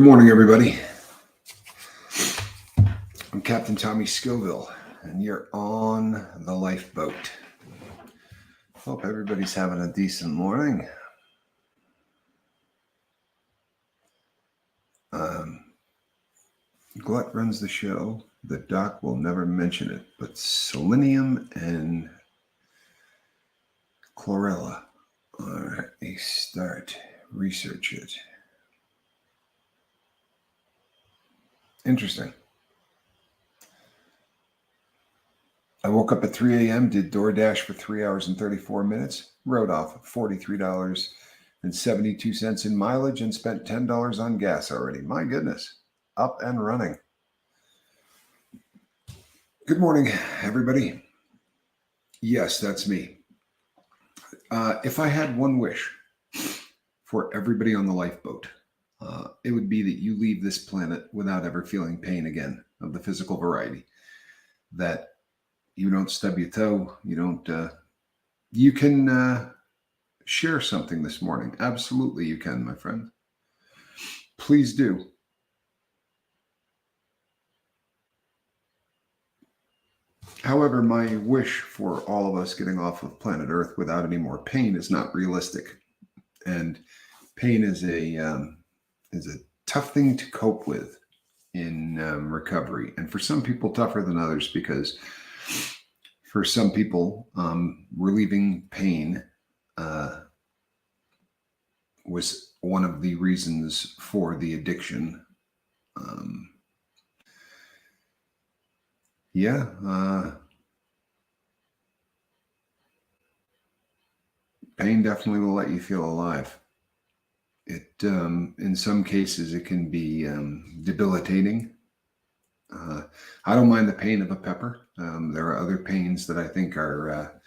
Good morning, everybody. I'm Captain Tommy Scoville, and you're on the lifeboat. Hope everybody's having a decent morning. Glut runs the show. The doc will never mention it, but selenium and chlorella are a start. Research it. Interesting. I woke up at 3 a.m., did DoorDash for 3 hours and 34 minutes, wrote off $43.72 in mileage, and spent $10 on gas already. My goodness, up and running. Good morning, everybody. Yes, that's me. If I had one wish for everybody on the lifeboat, it would be that you leave this planet without ever feeling pain again of the physical variety. That you don't stub your toe. You can share something this morning. Absolutely, you can, my friend. Please do. However, my wish for all of us getting off of planet Earth without any more pain is not realistic. And pain is a tough thing to cope with in recovery. And for some people, tougher than others, because for some people, relieving pain was one of the reasons for the addiction. Pain definitely will let you feel alive. It, in some cases, it can be debilitating. I don't mind the pain of a pepper. There are other pains that I think are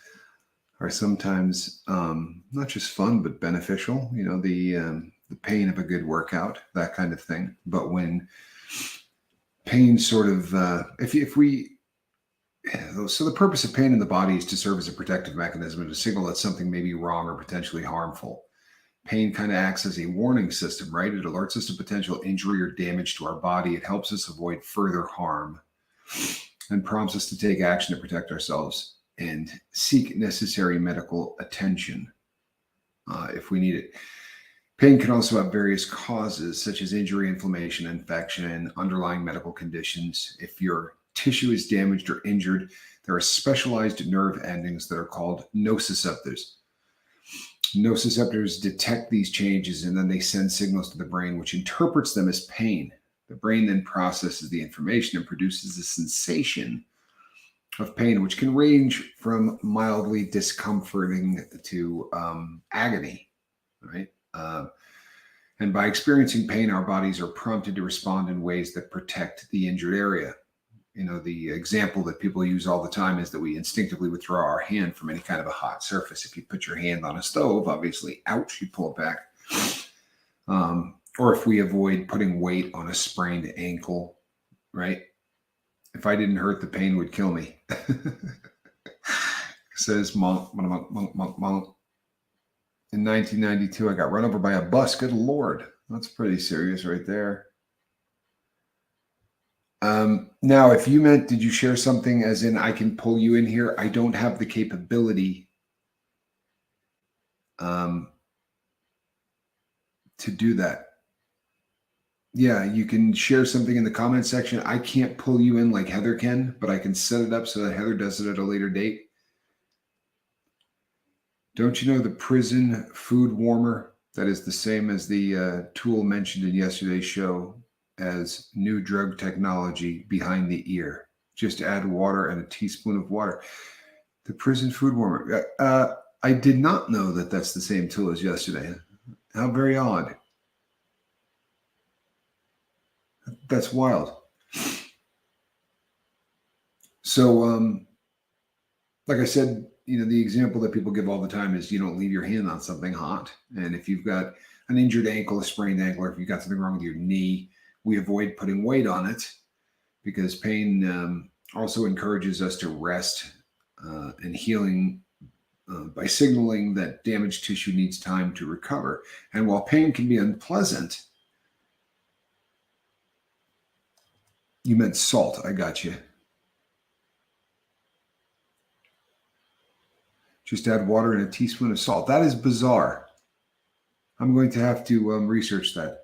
sometimes not just fun but beneficial. The pain of a good workout, that kind of thing. But when pain sort of, so the purpose of pain in the body is to serve as a protective mechanism and to signal that something may be wrong or potentially harmful. Pain kind of acts as a warning system, right? It alerts us to potential injury or damage to our body. It helps us avoid further harm and prompts us to take action to protect ourselves and seek necessary medical attention if we need it. Pain can also have various causes, such as injury, inflammation, infection, and underlying medical conditions. If your tissue is damaged or injured, there are specialized nerve endings that are called nociceptors. Nociceptors detect these changes, and then they send signals to the brain, which interprets them as pain. The brain then processes the information and produces a sensation of pain, which can range from mildly discomforting to agony, right? And by experiencing pain, our bodies are prompted to respond in ways that protect the injured area. The example that people use all the time is that we instinctively withdraw our hand from any kind of a hot surface. If you put your hand on a stove, obviously, ouch, you pull it back. Or if we avoid putting weight on a sprained ankle, right? If I didn't hurt, the pain would kill me. Says monk. In 1992, I got run over by a bus. Good Lord. That's pretty serious right there. Now, if you meant, did you share something as in I can pull you in here? I don't have the capability to do that. Yeah, you can share something in the comment section. I can't pull you in like Heather can, but I can set it up so that Heather does it at a later date. Don't you know the prison food warmer? That is the same as the tool mentioned in yesterday's show as new drug technology behind the ear. Just add water and a teaspoon of water. The prison food warmer. I did not know that that's the same tool as yesterday. How very odd. That's wild. So, like I said, the example that people give all the time is you don't leave your hand on something hot. And if you've got an injured ankle, a sprained ankle, or if you've got something wrong with your knee, we avoid putting weight on it because pain also encourages us to rest and healing by signaling that damaged tissue needs time to recover. And while pain can be unpleasant, You meant salt. I got you. Just add water and a teaspoon of salt. That is bizarre. I'm going to have to research that.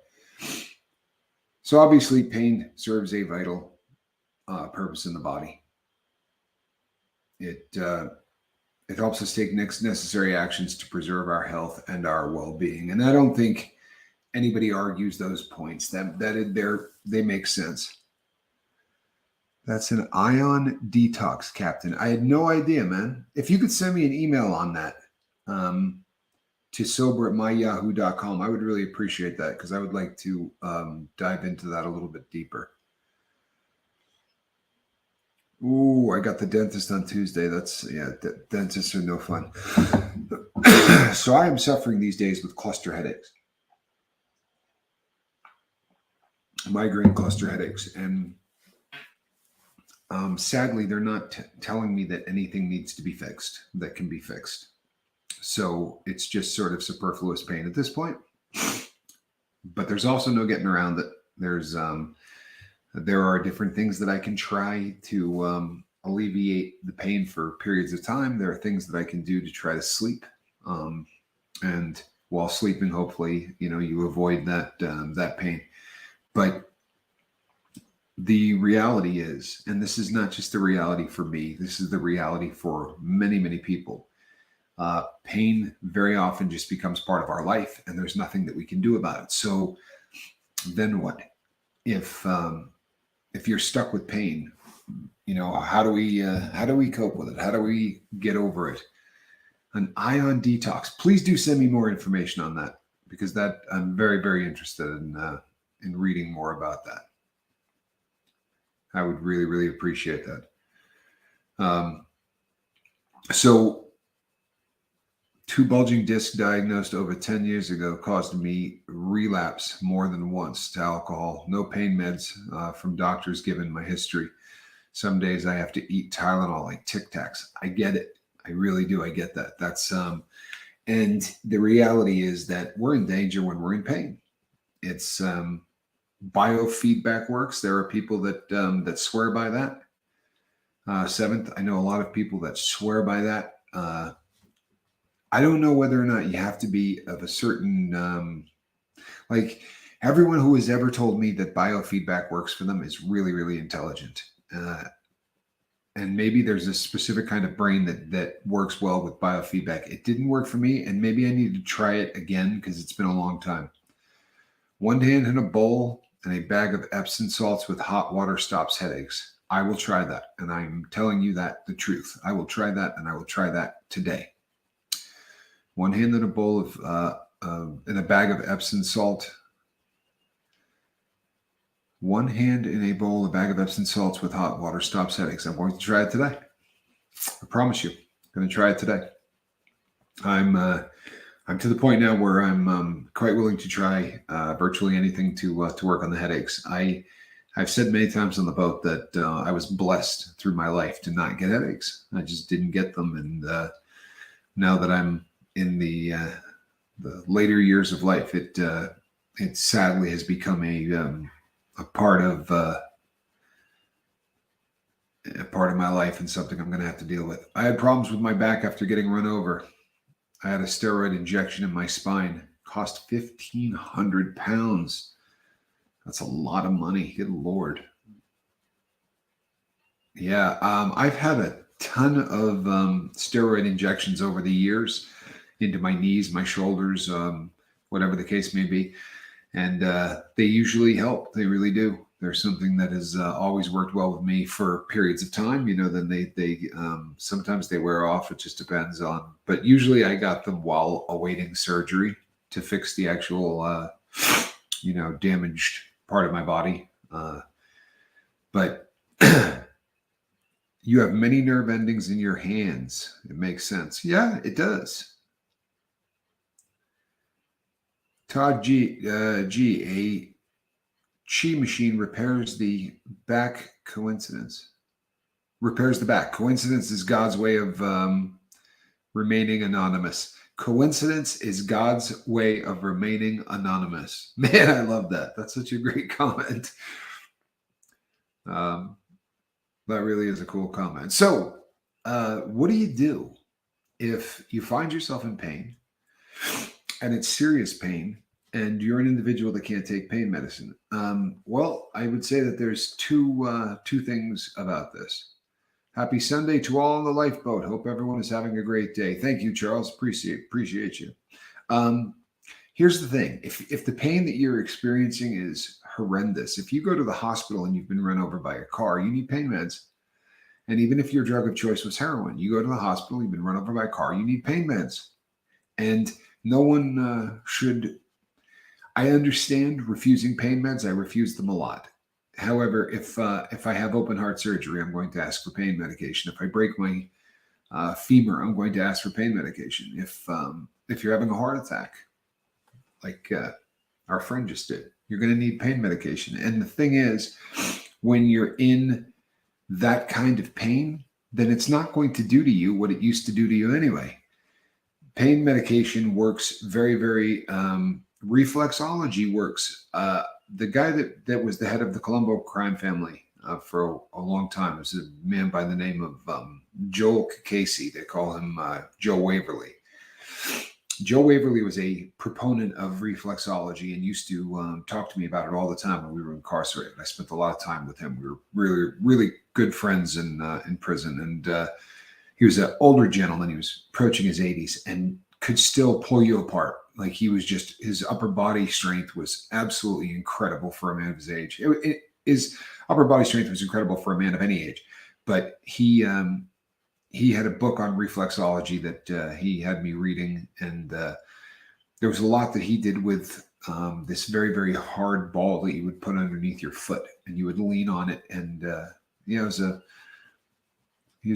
So obviously, pain serves a vital purpose in the body. It helps us take necessary actions to preserve our health and our well-being. And I don't think anybody argues those points. They make sense. That's an ion detox, Captain. I had no idea, man. If you could send me an email on that to sober@myyahoo.com, I would really appreciate that, because I would like to dive into that a little bit deeper. Ooh, I got the dentist on Tuesday. Dentists are no fun. So I am suffering these days with cluster headaches. Migraine cluster headaches. And sadly, they're not telling me that anything needs to be fixed, that can be fixed. So it's just sort of superfluous pain at this point. But there's also no getting around it. There are different things that I can try to alleviate the pain for periods of time. There are things that I can do to try to sleep. And while sleeping, hopefully, you avoid that pain. But the reality is, and this is not just the reality for me, this is the reality for many, many people. Pain very often just becomes part of our life, and there's nothing that we can do about it. So then what? If you're stuck with pain, how do we cope with it? How do we get over it? An ion detox. Please do send me more information on that, because that I'm very, very interested in reading more about that. I would really, really appreciate that. So 2 bulging discs diagnosed over 10 years ago caused me relapse more than once to alcohol. No pain meds from doctors given my history. Some days I have to eat Tylenol like Tic Tacs. I get it. I really do. I get that. That's and the reality is that we're in danger when we're in pain. It's biofeedback works. There are people that swear by that. Seventh, I know a lot of people that swear by that. I don't know whether or not you have to be of a certain, like everyone who has ever told me that biofeedback works for them is really, really intelligent. And maybe there's a specific kind of brain that works well with biofeedback. It didn't work for me, and maybe I need to try it again because it's been a long time. 1 hand in a bowl and a bag of Epsom salts with hot water stops headaches. I will try that, and I'm telling you that the truth. I will try that, and I will try that today. 1 hand in a bowl in a bag of Epsom salt. 1 hand in a bowl, a bag of Epsom salts with hot water stops headaches. I'm going to try it today. I promise you, I'm going to try it today. I'm to the point now where I'm quite willing to try virtually anything to work on the headaches. I've said many times on the boat that I was blessed through my life to not get headaches. I just didn't get them, and now that I'm in the later years of life, it sadly has become a part of my life, and something I'm going to have to deal with. I had problems with my back after getting run over. I had a steroid injection in my spine. Cost 1,500 pounds. That's a lot of money. Good Lord. Yeah, I've had a ton of steroid injections over the years into my knees, my shoulders, whatever the case may be. And they usually help. They really do. They're something that has always worked well with me for periods of time. Then they sometimes they wear off. It just depends on. But usually I got them while awaiting surgery to fix the actual, damaged part of my body. But you have many nerve endings in your hands. It makes sense. Yeah, it does. Todd G, a chi machine repairs the back. Coincidence. Repairs the back. Coincidence is God's way of remaining anonymous. Coincidence is God's way of remaining anonymous. Man, I love that. That's such a great comment. Um, that really is a cool comment. So, what do you do if you find yourself in pain and it's serious pain and you're an individual that can't take pain medicine? Well, I would say that there's two things about this. Happy Sunday to all on the lifeboat. Hope everyone is having a great day. Thank you, Charles. Appreciate you. Um, Here's the thing: if the pain that you're experiencing is horrendous, if you go to the hospital and you've been run over by a car, you need pain meds. And even if your drug of choice was heroin, you go to the hospital, you've been run over by a car, you need pain meds. And no one should. I understand refusing pain meds. I refuse them a lot. However, if I have open heart surgery, I'm going to ask for pain medication. If I break my femur, I'm going to ask for pain medication. If you're having a heart attack, like our friend just did, you're going to need pain medication. And the thing is, when you're in that kind of pain, then it's not going to do to you what it used to do to you anyway. Pain medication works very, very. Reflexology works. The guy that was the head of the Colombo crime family for a long time was a man by the name of Joel Casey. They call him Joe Waverly. Joe Waverly was a proponent of reflexology and used to talk to me about it all the time when we were incarcerated. I spent a lot of time with him. We were really, really good friends in prison. And he was an older gentleman. He was approaching his 80s and could still pull you apart. Like he was just, his upper body strength was absolutely incredible for a man of his age. His upper body strength was incredible for a man of any age. But he had a book on reflexology that he had me reading, and there was a lot that he did with this very, very hard ball that you would put underneath your foot, and you would lean on it. And he was a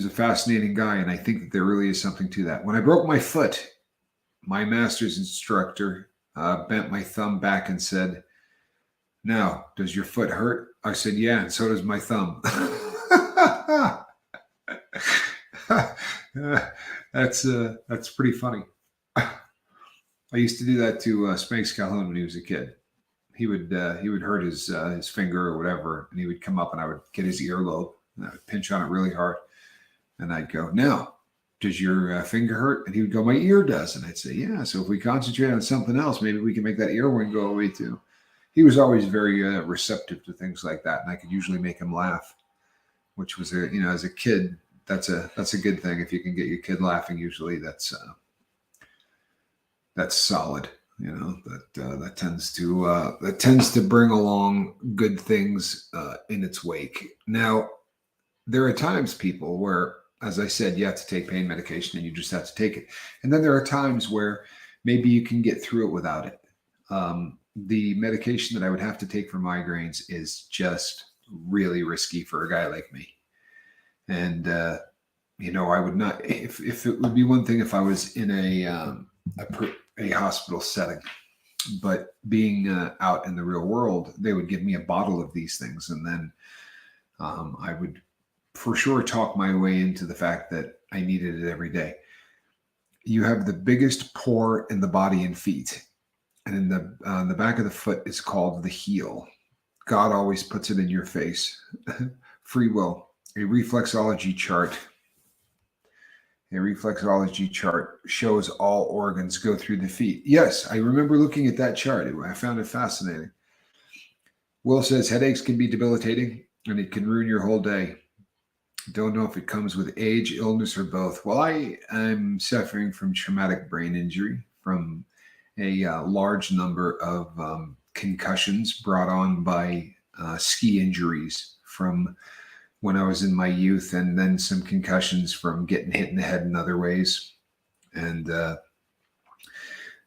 fascinating guy, and I think that there really is something to that. When I broke my foot, my master's instructor bent my thumb back and said, "Now, does your foot hurt?" I said, "Yeah, and so does my thumb." That's pretty funny. I used to do that to Spanx Calhoun when he was a kid. He would hurt his finger or whatever, and he would come up and I would get his earlobe and I would pinch on it really hard, and I'd go, "Now, does your finger hurt?" And he would go, "My ear does." And I'd say, "Yeah, so if we concentrate on something else, maybe we can make that earring go away too." He was always very receptive to things like that, and I could usually make him laugh, which was as a kid, that's a good thing. If you can get your kid laughing, usually that's solid. That tends to bring along good things in its wake. Now, there are times, people, where, as I said, you have to take pain medication and you just have to take it. And then there are times where maybe you can get through it without it. The medication that I would have to take for migraines is just really risky for a guy like me. And, I would not, if it would be one thing if I was in a hospital setting, but being out in the real world, they would give me a bottle of these things. And then I would for sure talk my way into the fact that I needed it every day. You have the biggest pore in the body and feet. And in the back of the foot is called the heel. God always puts it in your face. Free will. A reflexology chart shows all organs go through the feet. Yes, I remember looking at that chart. I found it fascinating. Will says headaches can be debilitating and it can ruin your whole day. Don't know if it comes with age, illness, or both. Well, I am suffering from traumatic brain injury from a large number of concussions brought on by ski injuries from when I was in my youth, and then some concussions from getting hit in the head in other ways. And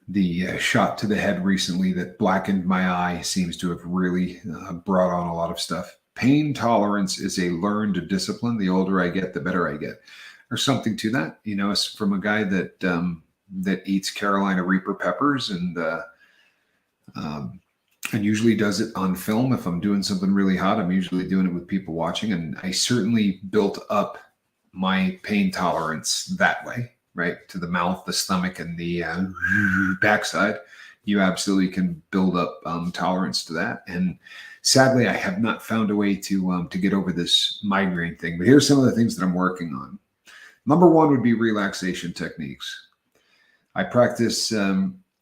the shot to the head recently that blackened my eye seems to have really brought on a lot of stuff. Pain tolerance is a learned discipline. The older I get, the better I get. There's something to that. It's from a guy that eats Carolina Reaper peppers and usually does it on film. If I'm doing something really hot, I'm usually doing it with people watching. And I certainly built up my pain tolerance that way, right? To the mouth, the stomach, and the backside. You absolutely can build up tolerance to that. And Sadly, I have not found a way to get over this migraine thing. But here's some of the things that I'm working on. Number one would be relaxation techniques. I practice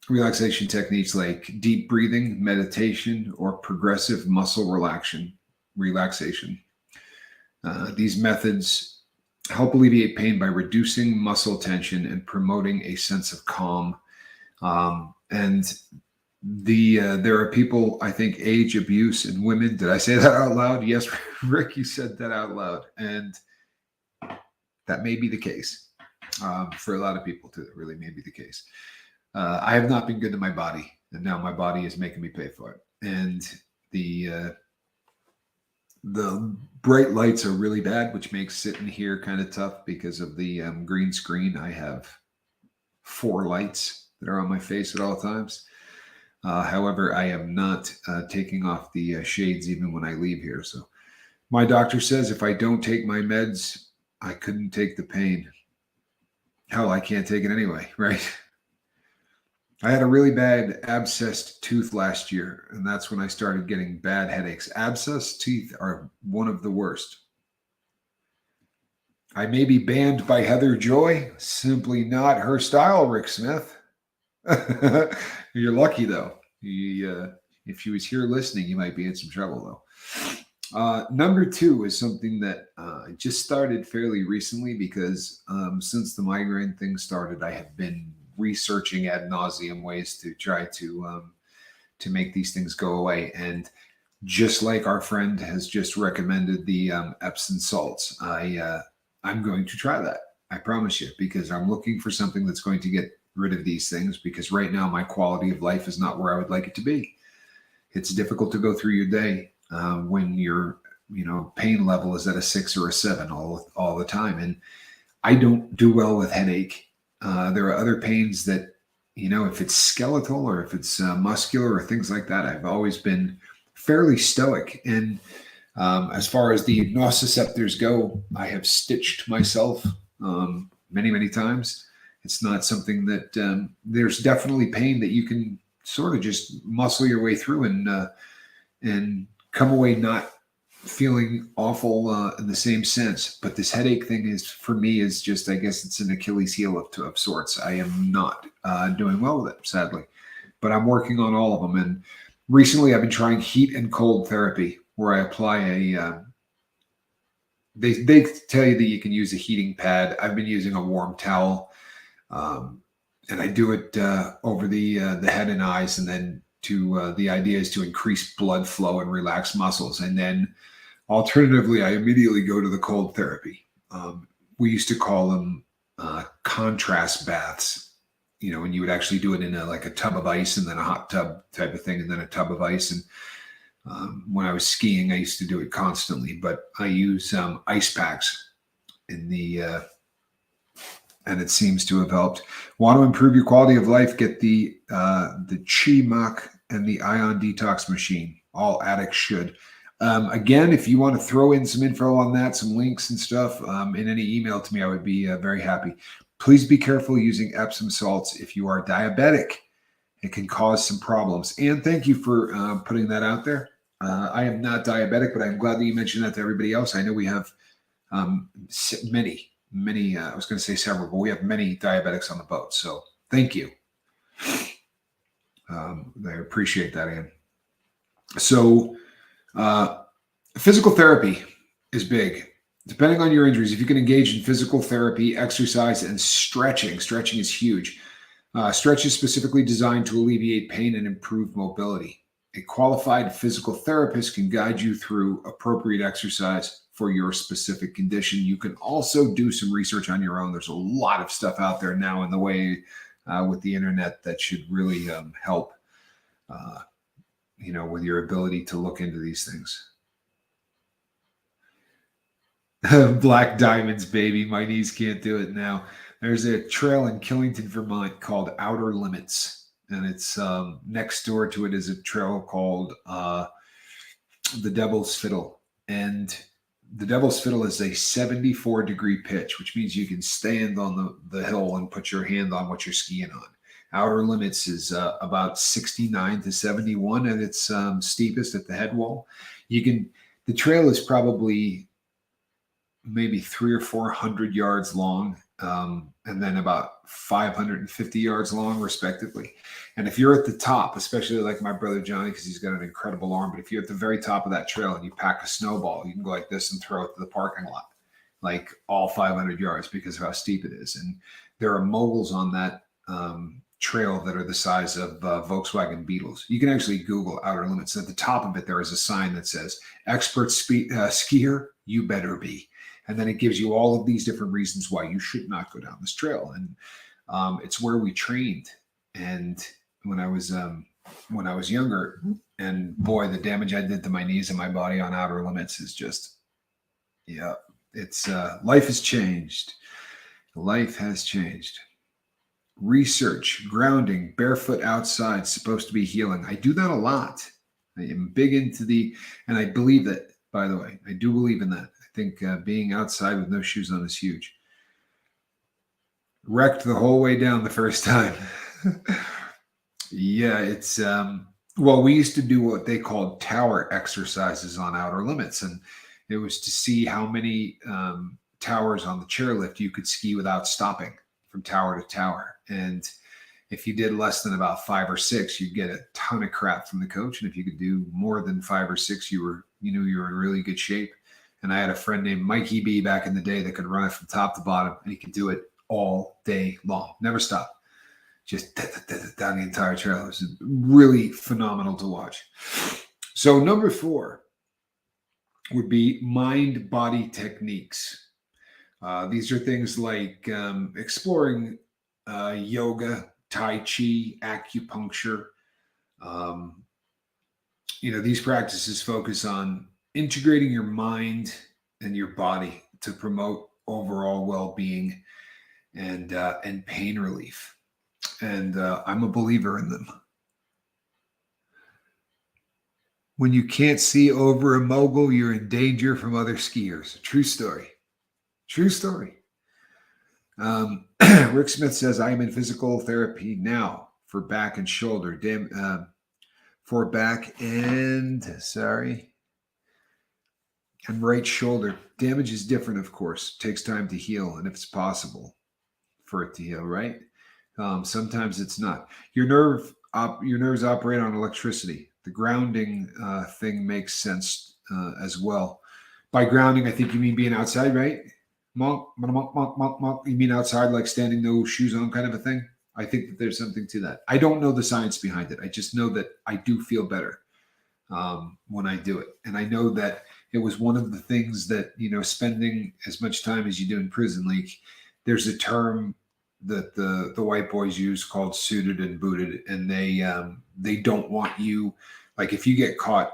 relaxation techniques like deep breathing, meditation, or progressive muscle relaxation. These methods help alleviate pain by reducing muscle tension and promoting a sense of calm. And there are people, I think, age abuse in women. Did I say that out loud? Yes, Rick, you said that out loud, and that may be the case for a lot of people too. That really may be the case. I have not been good to my body, and now my body is making me pay for it. And the bright lights are really bad, which makes sitting here kind of tough because of the green screen. I have 4 lights that are on my face at all times. However, I am not taking off the shades even when I leave here. So my doctor says if I don't take my meds, I couldn't take the pain. Hell, I can't take it anyway, right? I had a really bad abscessed tooth last year, and that's when I started getting bad headaches. Abscessed teeth are one of the worst. I may be banned by Heather Joy, simply not her style, Rick Smith. You're lucky, though. If she was here listening, you might be in some trouble, though. Number 2 is something that I just started fairly recently because since the migraine thing started, I have been researching ad nauseum ways to try to make these things go away. And just like our friend has just recommended the Epsom salts, I'm going to try that. I promise you, because I'm looking for something that's going to get rid of these things, because right now my quality of life is not where I would like it to be. It's difficult to go through your day when your pain level is at a 6 or a 7 all the time. And I don't do well with headache. There are other pains that, if it's skeletal or if it's muscular or things like that, I've always been fairly stoic. And as far as the nociceptors go, I have stitched myself many, many times. It's not something that there's definitely pain that you can sort of just muscle your way through and come away not feeling awful in the same sense. But this headache thing is, for me, is just, I guess it's an Achilles heel of sorts. I am not doing well with it, sadly, but I'm working on all of them. And recently I've been trying heat and cold therapy, where I apply they tell you that you can use a heating pad. I've been using a warm towel. And I do it over the head and eyes, and then the idea is to increase blood flow and relax muscles. And then alternatively, I immediately go to the cold therapy. We used to call them contrast baths, and you would actually do it in a tub of ice and then a hot tub type of thing, and then a tub of ice. And when I was skiing, I used to do it constantly, but I use ice packs in and it seems to have helped. Want to improve your quality of life? Get the Chi Mak and the Ion Detox Machine. All addicts should. Again, if you want to throw in some info on that, some links and stuff, in any email to me, I would be very happy. Please be careful using Epsom salts if you are diabetic. It can cause some problems. And thank you for putting that out there. I am not diabetic, but I'm glad that you mentioned that to everybody else. I know we have many, I was going to say several, but we have many diabetics on the boat. So thank you. I appreciate that, Ann. So physical therapy is big. Depending on your injuries, if you can engage in physical therapy, exercise, and stretching is huge. Stretch is specifically designed to alleviate pain and improve mobility. A qualified physical therapist can guide you through appropriate exercise for your specific condition. You can also do some research on your own. There's a lot of stuff out there now in the way with the internet that should really help, with your ability to look into these things. Black diamonds, baby. My knees can't do it now. There's a trail in Killington, Vermont called Outer Limits, and it's next door to it is a trail called the Devil's Fiddle. And the Devil's Fiddle is a 74-degree pitch, which means you can stand on the hill and put your hand on what you're skiing on. Outer limits is about 69 to 71 at its steepest at the head wall. The trail is probably maybe 300 or 400 yards long, and then about 550 yards long, respectively. And if you're at the top, especially like my brother Johnny, because he's got an incredible arm, but if you're at the very top of that trail and you pack a snowball, you can go like this and throw it to the parking lot, like all 500 yards because of how steep it is. And there are moguls on that trail that are the size of Volkswagen Beetles. You can actually Google outer limits. At the top of it, there is a sign that says, expert skier, you better be. And then it gives you all of these different reasons why you should not go down this trail. And it's where we trained. And when I was younger, and boy, the damage I did to my knees and my body on outer limits is just, yeah, it's life has changed. Life has changed. Research, grounding, barefoot outside, supposed to be healing. I do that a lot. I am big into and I believe that, by the way, I do believe in that. I think being outside with no shoes on is huge. Wrecked the whole way down the first time. Yeah, it's, well, we used to do what they called tower exercises on outer limits. And it was to see how many towers on the chairlift you could ski without stopping from tower to tower. And if you did less than about 5 or 6, you'd get a ton of crap from the coach. And if you could do more than 5 or 6, you knew you were in really good shape. And I had a friend named Mikey B back in the day that could run it from top to bottom, and he could do it all day long, never stop, just down the entire trail. It was really phenomenal to watch. So number 4 would be mind-body techniques. These are things like exploring yoga, Tai Chi, acupuncture. These practices focus on integrating your mind and your body to promote overall well-being and pain relief. And I'm a believer in them. When you can't see over a mogul, you're in danger from other skiers. True story. True story. Rick Smith says, I am in physical therapy now for back and shoulder. And right shoulder. Damage is different, of course. It takes time to heal, and if it's possible for it to heal, right? Sometimes it's not. Your nerves operate on electricity. The grounding thing makes sense as well. By grounding, I think you mean being outside, right? Monk. You mean outside, like standing no shoes on kind of a thing? I think that there's something to that. I don't know the science behind it. I just know that I do feel better when I do it. And I know that it was one of the things that, spending as much time as you do in prison, like there's a term that the white boys use called suited and booted. And they don't want you, like if you get caught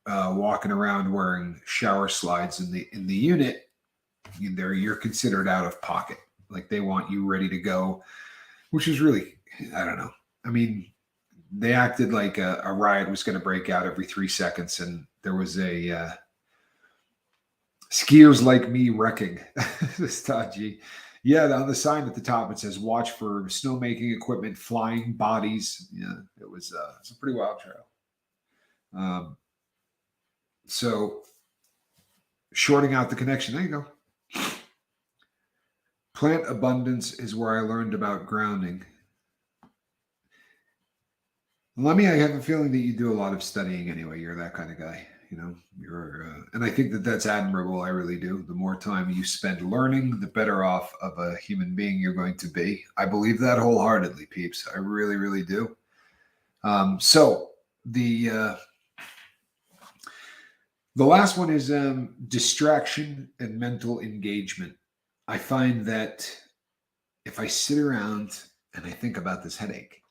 walking around wearing shower slides in the unit, you're considered out of pocket. Like they want you ready to go, which is really, I don't know. I mean, they acted like a riot was going to break out every 3 seconds. And there was a skiers like me wrecking this Taji. Yeah, on the sign at the top, it says, watch for snowmaking equipment, flying bodies. Yeah, it's a pretty wild trail. So shorting out the connection. There you go. Plant abundance is where I learned about grounding. Lemmy, I have a feeling that you do a lot of studying anyway. You're that kind of guy, and I think that that's admirable. I really do. The more time you spend learning, the better off of a human being you're going to be. I believe that wholeheartedly, peeps. I really, really do. So the last one is distraction and mental engagement. I find that if I sit around and I think about this headache,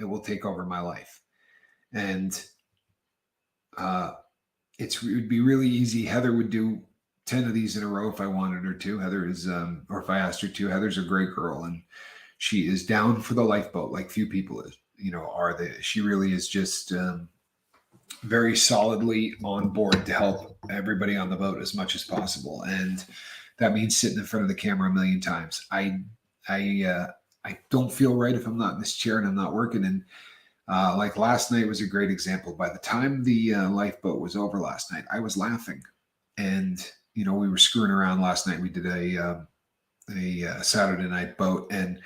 it will take over my life. And it would be really easy. Heather would do 10 of these in a row if I wanted her to. Heather is, or if I asked her to. Heather's a great girl, and she is down for the lifeboat like few people are. She really is just very solidly on board to help everybody on the boat as much as possible. And that means sitting in front of the camera a million times. I I don't feel right if I'm not in this chair and I'm not working. And like last night was a great example. By the time the lifeboat was over last night, I was laughing. And, we were screwing around last night. We did a Saturday night boat, and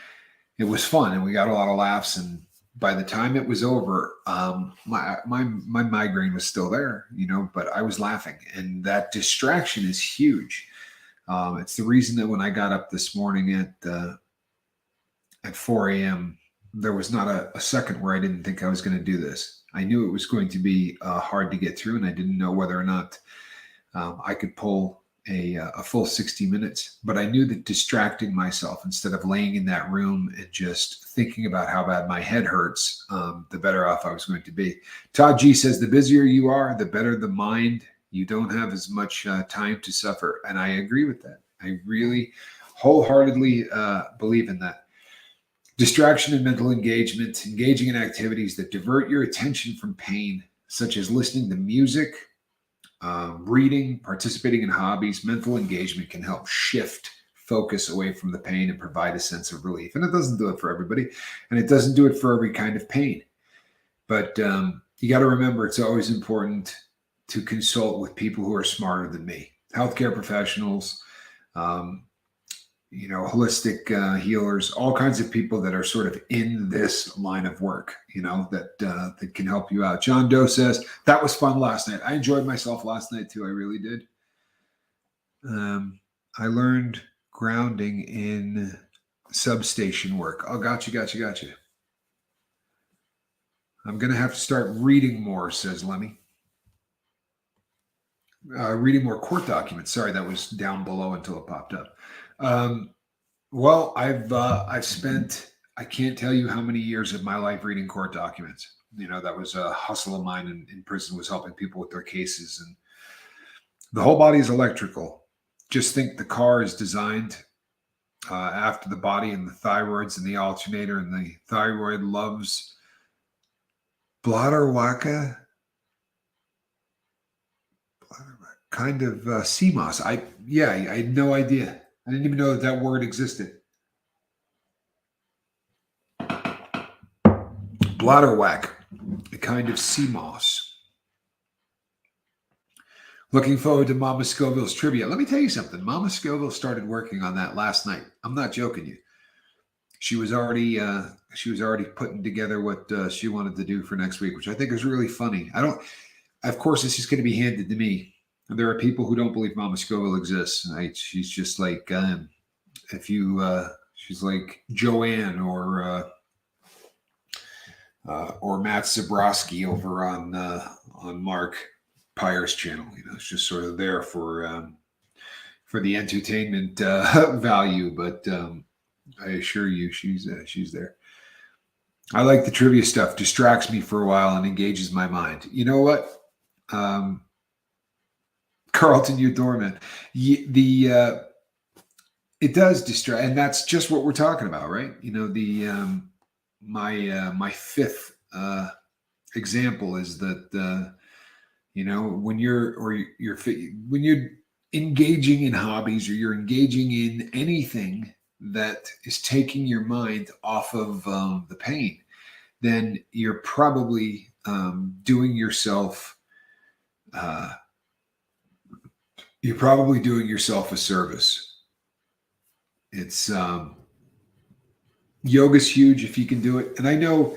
it was fun, and we got a lot of laughs. And by the time it was over, my migraine was still there, but I was laughing, and that distraction is huge. It's the reason that when I got up this morning at 4 a.m., there was not a second where I didn't think I was going to do this. I knew it was going to be hard to get through, and I didn't know whether or not I could pull a full 60 minutes. But I knew that distracting myself instead of laying in that room and just thinking about how bad my head hurts, the better off I was going to be. Todd G says, the busier you are, the better the mind. You don't have as much time to suffer. And I agree with that. I really wholeheartedly believe in that. Distraction and mental engagement, engaging in activities that divert your attention from pain, such as listening to music, reading, participating in hobbies. Mental engagement can help shift focus away from the pain and provide a sense of relief. And it doesn't do it for everybody, and it doesn't do it for every kind of pain. But you got to remember, it's always important to consult with people who are smarter than me, healthcare professionals, holistic healers, all kinds of people that are sort of in this line of work, that can help you out. John Doe says, that was fun last night. I enjoyed myself last night too. I really did. I learned grounding in substation work. Oh, gotcha. I'm going to have to start reading more, says Lemmy. Reading more court documents. Sorry, that was down below until it popped up. Well, I've spent, I can't tell you how many years of my life reading court documents. That was a hustle of mine in prison, was helping people with their cases. And the whole body is electrical. Just think the car is designed after the body, and the thyroid's in the alternator, and the thyroid loves bladderwacka, kind of sea moss. I had no idea. I didn't even know that word existed. Bladderwhack, a kind of sea moss. Looking forward to Mama Scoville's trivia. Let me tell you something. Mama Scoville started working on that last night. I'm not joking you. She was already putting together what she wanted to do for next week, which I think is really funny. Of course, this is going to be handed to me. And there are people who don't believe Mama Scoville exists. Right? She's just like, she's like Joanne or Matt Zabrowski over on Mark Pyre's channel. It's just sort of there for the entertainment value. But I assure you, she's there. I like the trivia stuff. Distracts me for a while and engages my mind. You know what? Carlton, you dormant. It does distract, and that's just what we're talking about, right? My fifth example is that when you're engaging in hobbies, or you're engaging in anything that is taking your mind off of the pain, then you're probably doing yourself a service. It's yoga's huge if you can do it. And I know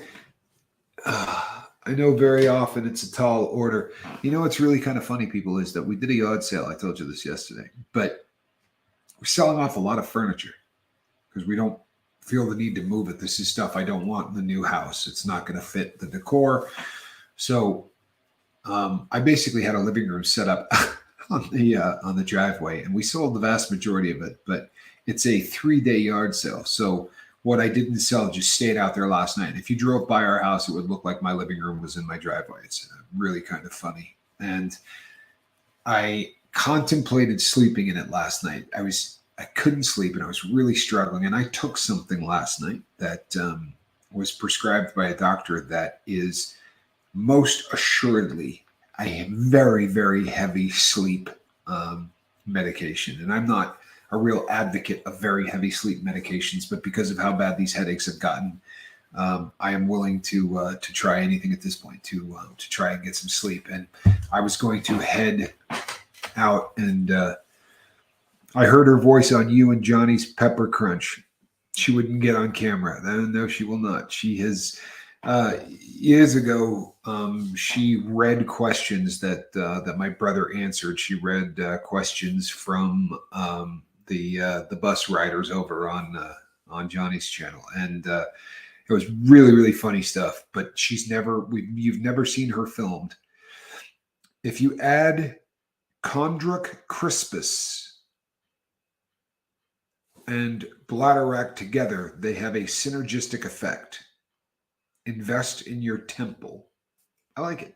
very often it's a tall order. What's really kind of funny, people, is that we did a yard sale. I told you this yesterday, but we're selling off a lot of furniture because we don't feel the need to move it. This is stuff I don't want in the new house. It's not going to fit the decor. So I basically had a living room set up on the driveway, and we sold the vast majority of it, but it's a 3-day yard sale. So what I didn't sell just stayed out there last night. If you drove by our house, it would look like my living room was in my driveway. It's really kind of funny. And I contemplated sleeping in it last night. I couldn't sleep, and I was really struggling. And I took something last night that was prescribed by a doctor that is most assuredly a very, very heavy sleep medication. And I'm not a real advocate of very heavy sleep medications, but because of how bad these headaches have gotten, I am willing to try anything at this point to try and get some sleep. And I was going to head out, and I heard her voice on you and Johnny's Pepper Crunch. She wouldn't get on camera. No, she will not. She has years ago. She read questions that my brother answered. She read questions from the bus riders over on Johnny's channel, and it was really, really funny stuff. But you've never seen her filmed. If you add Chondruk crispus and bladderwrack together, they have a synergistic effect. Invest in your temple. I like it.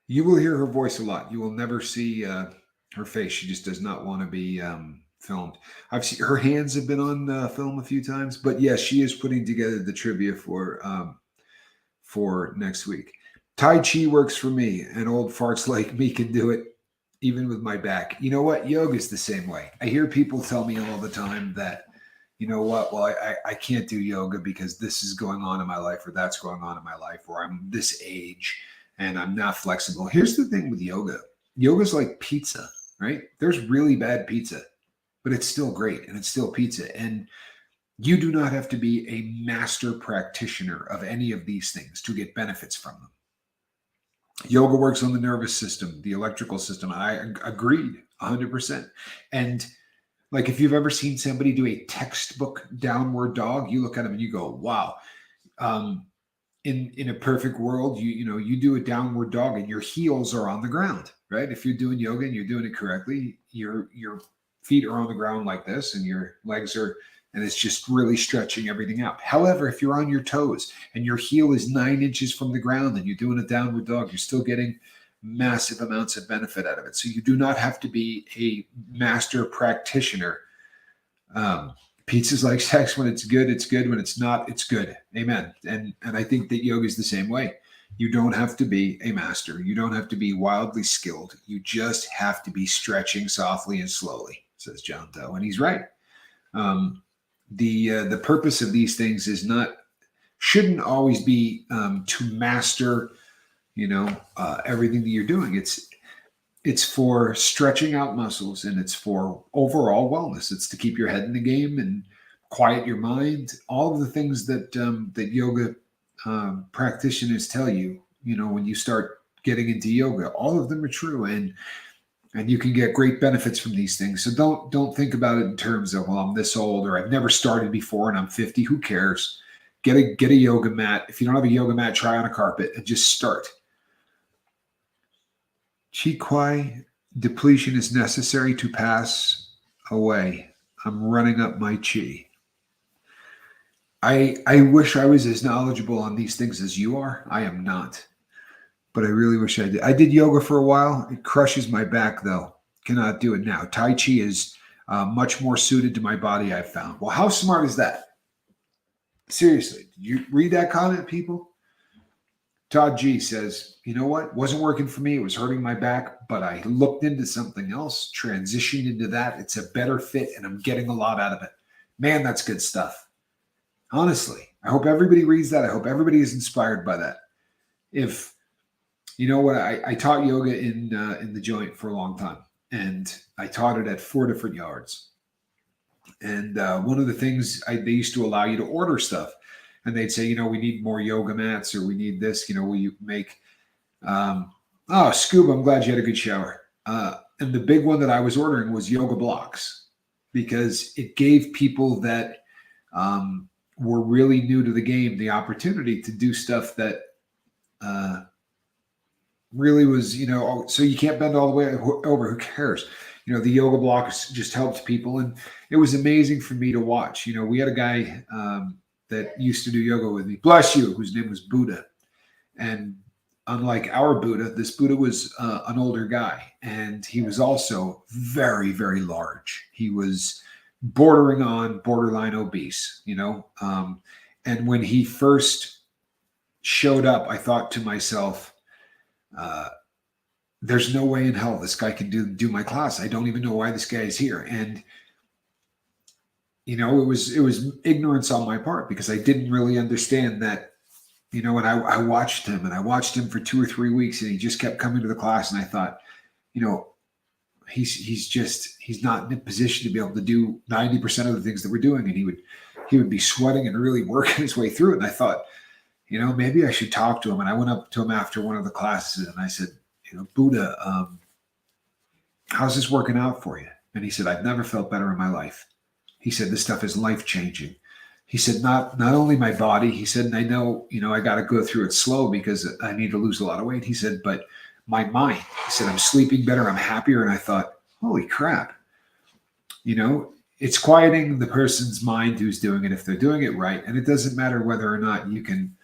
You will hear her voice a lot. You will never see her face. She just does not want to be filmed. I've seen her hands have been on film a few times, but yes, she is putting together the trivia for next week. Tai Chi works for me, and old farts like me can do it, even with my back. You know what? Yoga is the same way. I hear people tell me all the time that, you know what? Well, I can't do yoga because this is going on in my life, or that's going on in my life, or I'm this age and I'm not flexible. Here's the thing with yoga. Yoga's like pizza, right? There's really bad pizza, but it's still great, and it's still pizza. And you do not have to be a master practitioner of any of these things to get benefits from them. Yoga works on the nervous system, the electrical system. I agreed 100%. And like, if you've ever seen somebody do a textbook downward dog, you look at them and you go, wow. In a perfect world, you do a downward dog and your heels are on the ground, right? If you're doing yoga and you're doing it correctly, your feet are on the ground like this, and your legs are, and it's just really stretching everything out. However, if you're on your toes and your heel is 9 inches from the ground and you're doing a downward dog, you're still getting massive amounts of benefit out of it. So you do not have to be a master practitioner. Pizza's like sex. When it's good, it's good. When it's not, it's good. Amen. And I think that yoga is the same way. You don't have to be a master. You don't have to be wildly skilled. You just have to be stretching softly and slowly, says John Doe. And he's right. The purpose of these things shouldn't always be to master, everything that you're doing. It's for stretching out muscles, and it's for overall wellness. It's to keep your head in the game and quiet your mind. All of the things that yoga practitioners tell you, when you start getting into yoga, all of them are true, and you can get great benefits from these things. So don't think about it in terms of, well, I'm this old, or I've never started before and I'm 50. Who cares? Get a yoga mat. If you don't have a yoga mat, try on a carpet and just start. Chi Kwai depletion is necessary to pass away. I'm running up my chi. I wish I was as knowledgeable on these things as you are. I am not, but I really wish I did. I did yoga for a while. It crushes my back, though. Cannot do it now. Tai Chi is much more suited to my body, I've found. Well, how smart is that? Seriously, did you read that comment, people? Todd G says, you know what? Wasn't working for me. It was hurting my back, but I looked into something else, transitioned into that. It's a better fit, and I'm getting a lot out of it. Man, that's good stuff. Honestly, I hope everybody reads that. I hope everybody is inspired by that. If you know what, I taught yoga in the joint for a long time, and I taught it at 4 different yards. And one of the things they used to allow you to order stuff. And they'd say, we need more yoga mats, or we need this, will you make, Scoob, I'm glad you had a good shower. And the big one that I was ordering was yoga blocks, because it gave people that were really new to the game the opportunity to do stuff that really was, so you can't bend all the way over. Who cares? The yoga blocks just helped people. And it was amazing for me to watch. We had a guy that used to do yoga with me, bless you, whose name was Buddha. And unlike our Buddha, this Buddha was an older guy, and he was also very, very large. He was bordering on borderline obese, and when he first showed up, I thought to myself, there's no way in hell this guy can do my class. I don't even know why this guy is here. And it was ignorance on my part because I didn't really understand that. And I watched him, and I watched him for 2 or 3 weeks, and he just kept coming to the class, and I thought, you know, he's not in a position to be able to do 90% of the things that we're doing, and he would be sweating and really working his way through it. And I thought, maybe I should talk to him. And I went up to him after one of the classes, and I said, Buddha, how's this working out for you? And he said, I've never felt better in my life. He said, this stuff is life changing. He said, not only my body, he said, and I know, I got to go through it slow because I need to lose a lot of weight. He said, but my mind, he said, I'm sleeping better, I'm happier. And I thought, holy crap, it's quieting the person's mind who's doing it if they're doing it right. And it doesn't matter whether or not you can,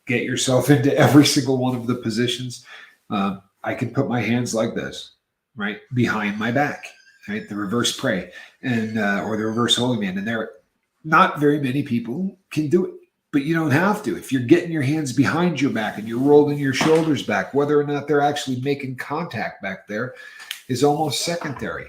get yourself into every single one of the positions. I can put my hands like this, right, behind my back, right, the reverse pray, and or the reverse holy man. And there, not very many people can do it, but you don't have to. If you're getting your hands behind your back and you're rolling your shoulders back, whether or not they're actually making contact back there is almost secondary.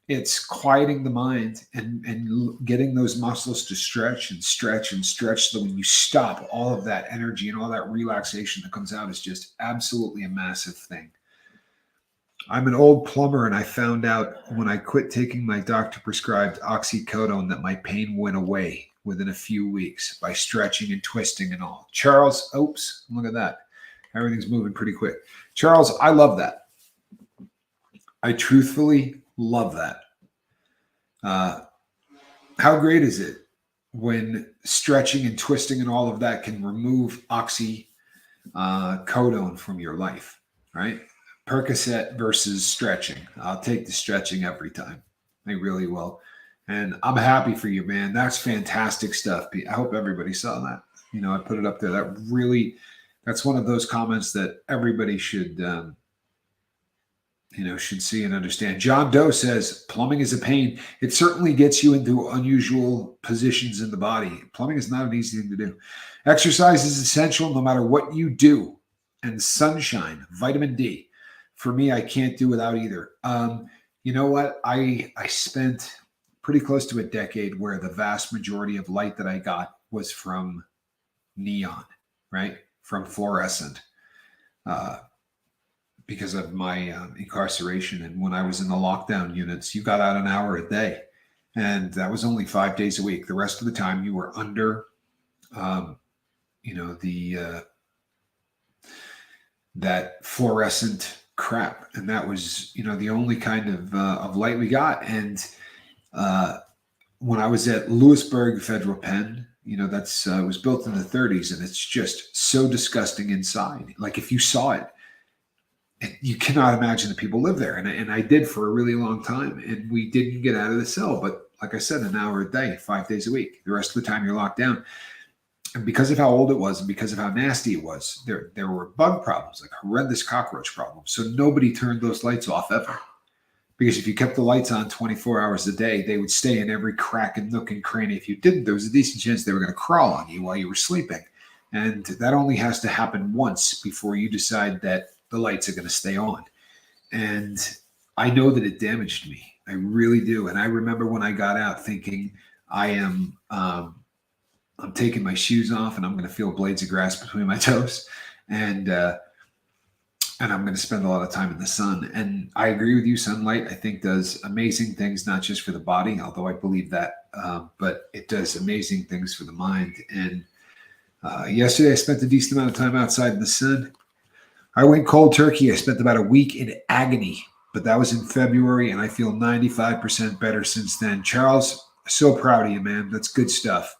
It's quieting the mind and getting those muscles to stretch and stretch and stretch. So when you stop, all of that energy and all that relaxation that comes out is just absolutely a massive thing. I'm an old plumber, and I found out when I quit taking my doctor prescribed oxycodone that my pain went away within a few weeks by stretching and twisting and all. Charles, oops, look at that. Everything's moving pretty quick. Charles, I love that. I truthfully love that. How great is it when stretching and twisting and all of that can remove oxycodone from your life, right? Percocet versus stretching. I'll take the stretching every time. I really will. And I'm happy for you, man. That's fantastic stuff. I hope everybody saw that. I put it up there. That's one of those comments that everybody should see and understand. John Doe says, plumbing is a pain. It certainly gets you into unusual positions in the body. Plumbing is not an easy thing to do. Exercise is essential no matter what you do. And sunshine, vitamin D. For me, I can't do without either. You know what? I spent pretty close to a decade where the vast majority of light that I got was from neon, right? From fluorescent. Because of my incarceration. And when I was in the lockdown units, you got out an hour a day. And that was only 5 days a week. The rest of the time you were under, that fluorescent crap. And that was, the only kind of light we got. And when I was at Lewisburg Federal Pen, that's was built in the 30s, and it's just so disgusting inside. Like if you saw it, you cannot imagine that people live there. And I did for a really long time. And we didn't get out of the cell. But like I said, an hour a day, 5 days a week. The rest of the time you're locked down. And because of how old it was and because of how nasty it was, there were bug problems, like horrendous cockroach problems. So nobody turned those lights off ever. Because if you kept the lights on 24 hours a day, they would stay in every crack and nook and cranny. If you didn't, there was a decent chance they were going to crawl on you while you were sleeping. And that only has to happen once before you decide that the lights are going to stay on. And I know that it damaged me. I really do. And I remember when I got out thinking, I'm taking my shoes off and I'm going to feel blades of grass between my toes. And I'm going to spend a lot of time in the sun. And I agree with you. Sunlight, I think, does amazing things, not just for the body, although I believe that, but it does amazing things for the mind. And yesterday I spent a decent amount of time outside in the sun. I went cold turkey. I spent about a week in agony, but that was in February, and I feel 95% better since then. Charles, so proud of you, man. That's good stuff.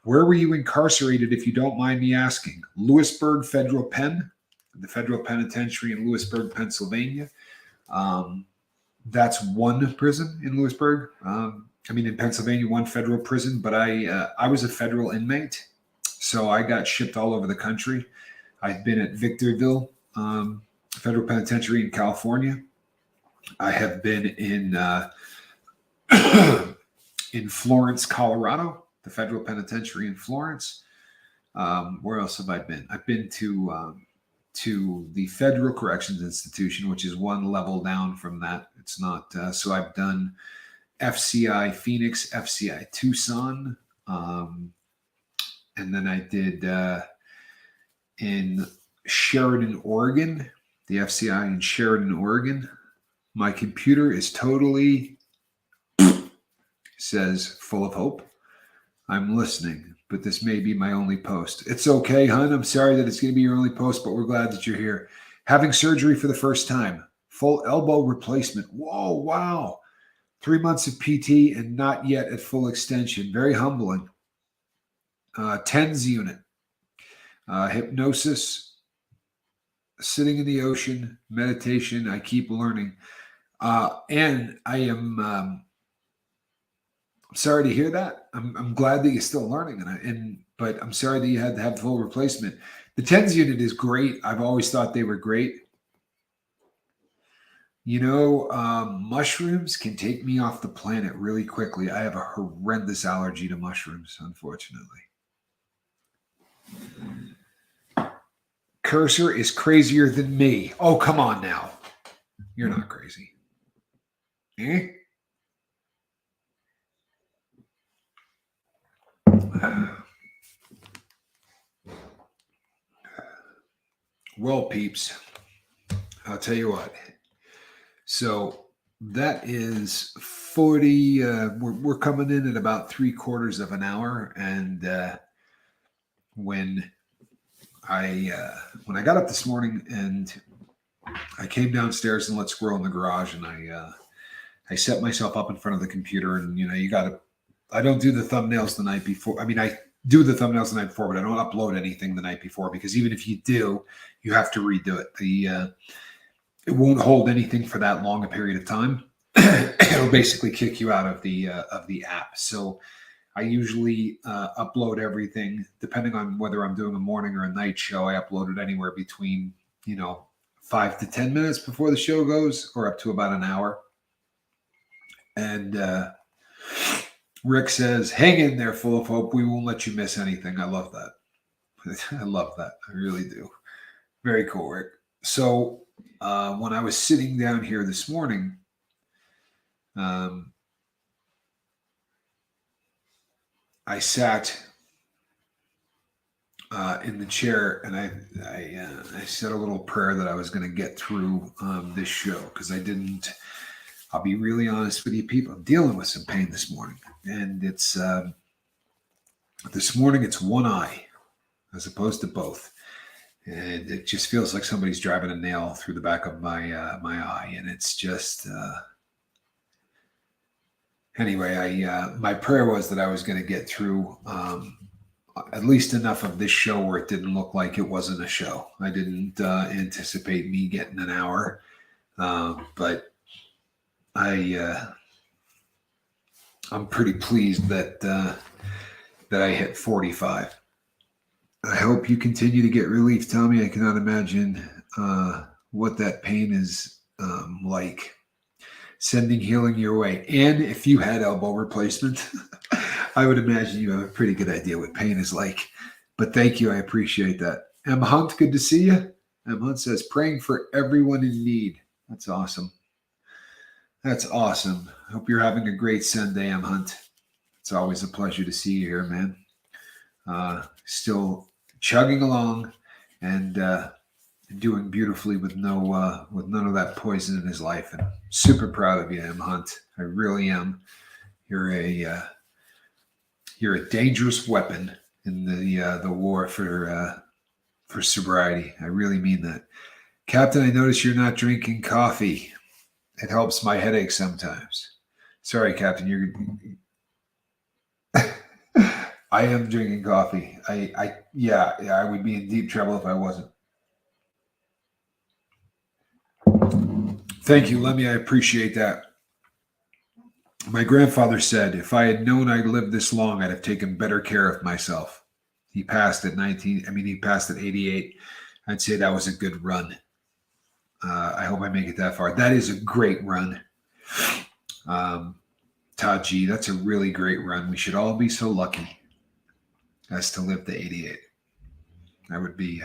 Where were you incarcerated, if you don't mind me asking? Lewisburg Federal Pen, the federal penitentiary in Lewisburg, Pennsylvania. That's one prison in Lewisburg. In Pennsylvania, one federal prison, but I was a federal inmate, so I got shipped all over the country. I've been at Victorville Federal Penitentiary in California. I have been in Florence, Colorado, the Federal Penitentiary in Florence. Where else have I been? I've been to to the Federal Corrections Institution, which is one level down from that. It's not. So I've done FCI Phoenix, FCI Tucson, and then I did in Sheridan, Oregon, the FCI in Sheridan, Oregon. My computer is totally, says, full of hope. I'm listening, but this may be my only post. It's okay, hon. I'm sorry that it's going to be your only post, but we're glad that you're here. Having surgery for the first time. Full elbow replacement. Whoa, wow. 3 months of PT and not yet at full extension. Very humbling. TENS unit. Hypnosis. Sitting in the ocean. Meditation. I keep learning. And I am... sorry to hear that. I'm glad that you're still learning, but I'm sorry that you had to have full replacement. The TENS unit is great. I've always thought they were great. You know, mushrooms can take me off the planet really quickly. I have a horrendous allergy to mushrooms, unfortunately. Cursor is crazier than me. Oh, come on now. You're not crazy. Eh? Well, peeps, I'll tell you what. So that is 40. We're coming in at about 3/4 of an hour, and when I got up this morning and I came downstairs and let Squirrel in the garage, and I set myself up in front of the computer, and I don't do the thumbnails the night before. I mean, I do the thumbnails the night before, but I don't upload anything the night before, because even if you do, you have to redo it. It won't hold anything for that long a period of time. It'll basically kick you out of the app. So I usually upload everything, depending on whether I'm doing a morning or a night show. I upload it anywhere between 5 to 10 minutes before the show goes, or up to about an hour. And Rick says, "Hang in there, full of hope. We won't let you miss anything." I love that. I love that. I really do. Very cool, Rick. So when I was sitting down here this morning, I sat in the chair, and I said a little prayer that I was going to get through this show, because I'll be really honest with you, people. I'm dealing with some pain this morning, and it's this morning it's one eye as opposed to both. And it just feels like somebody's driving a nail through the back of my eye, and it's just anyway. My prayer was that I was going to get through at least enough of this show where it didn't look like it wasn't a show. I didn't anticipate me getting an hour, but I'm pretty pleased that I hit 45. I hope you continue to get relief, Tommy. I cannot imagine what that pain is like. Sending healing your way. And if you had elbow replacement, I would imagine you have a pretty good idea what pain is like. But thank you. I appreciate that. M. Hunt, good to see you. M. Hunt says, "Praying for everyone in need." That's awesome. That's awesome. I hope you're having a great Sunday, M. Hunt. It's always a pleasure to see you here, man. Still chugging along and doing beautifully with none of that poison in his life. And super proud of you, M. Hunt. I really am. You're a dangerous weapon in the war for sobriety. I really mean that. Captain, I notice you're not drinking coffee. It helps my headache sometimes. Sorry, Captain. I am drinking coffee. I would be in deep trouble if I wasn't. Thank you, Lemmy. I appreciate that. My grandfather said, "If I had known I'd live this long, I'd have taken better care of myself." He passed at 88. I'd say that was a good run. I hope I make it that far. That is a great run. Taji, that's a really great run. We should all be so lucky as to live to 88. That would be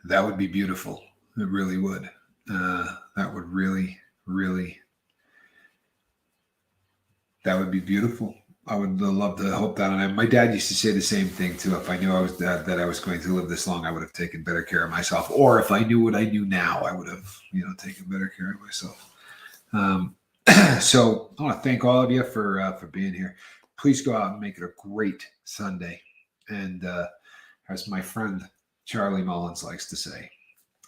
That would be beautiful. It really would. That would really, really, that would be beautiful. I would love to hope that. And my dad used to say the same thing too. If I knew I was that I was going to live this long, I would have taken better care of myself. Or if I knew what I knew now, I would have, taken better care of myself. Um, so I want to thank all of you for being here. Please go out and make it a great Sunday. And as my friend Charlie Mullins likes to say,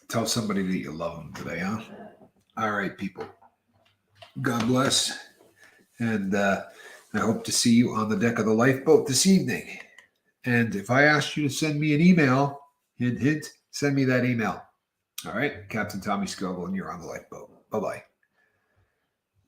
tell somebody that you love them today, huh? All right, people. God bless. And I hope to see you on the deck of the lifeboat this evening. And if I asked you to send me an email, hint, hint, send me that email. All right, Captain Tommy Scoble, and you're on the lifeboat. Bye-bye.